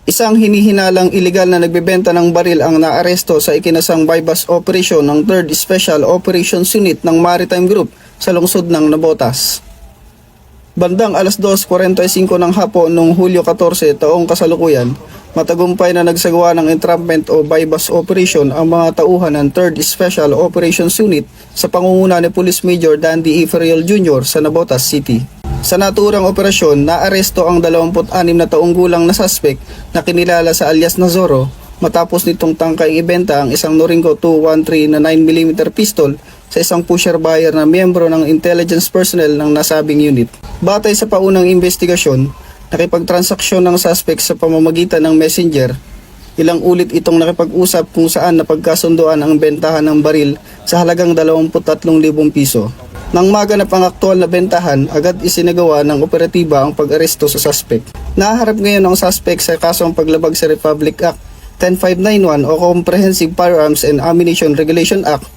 Isang hinihinalang iligal na nagbebenta ng baril ang naaresto sa ikinasang bypass operation ng 3rd Special Operations Unit ng Maritime Group sa lungsod ng Navotas. Bandang alas 2:45 ng hapon noong Hulyo 14 taong kasalukuyan, matagumpay na nagsagawa ng entrapment o bypass operation ang mga tauhan ng 3rd Special Operations Unit sa pangunguna ni Police Major Dandy E. Ferriol Jr. sa Navotas City. Sa naturang operasyon, naaresto ang 26 na taong gulang na suspect na kinilala sa alias na Zorro matapos nitong tangkay ibenta ang isang Norinco 213 na 9mm pistol sa isang pusher buyer na miyembro ng intelligence personnel ng nasabing unit. Batay sa paunang investigasyon, nakipagtransaksyon ng suspect sa pamamagitan ng messenger. Ilang ulit itong nakipag-usap kung saan napagkasunduan ang bentahan ng baril sa halagang 23,000 piso. Nang maganap ang aktual na bentahan, agad isinagawa ng operatiba ang pag-aresto sa suspect. Naharap ngayon ang suspect sa kasong paglabag sa Republic Act 10591 o Comprehensive Firearms and Ammunition Regulation Act,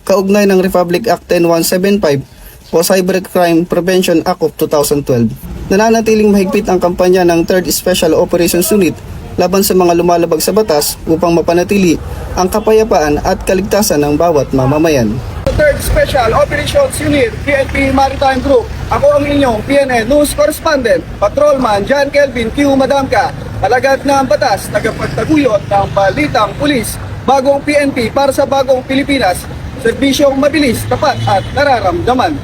kaugnay ng Republic Act 10175 o Cybercrime Prevention Act of 2012. Nananatiling mahigpit ang kampanya ng 3rd Special Operations Unit laban sa mga lumalabag sa batas upang mapanatili ang kapayapaan at kaligtasan ng bawat mamamayan. 3rd Special Operations Unit, PNP Maritime Group. Ako ang inyong PNN News Correspondent, Patrolman John Kelvin Q. Madamka, alagad ng batas, tagapagtaguyod ng balitang pulis, bagong PNP para sa bagong Pilipinas, serbisyong mabilis, tapat at nararamdaman.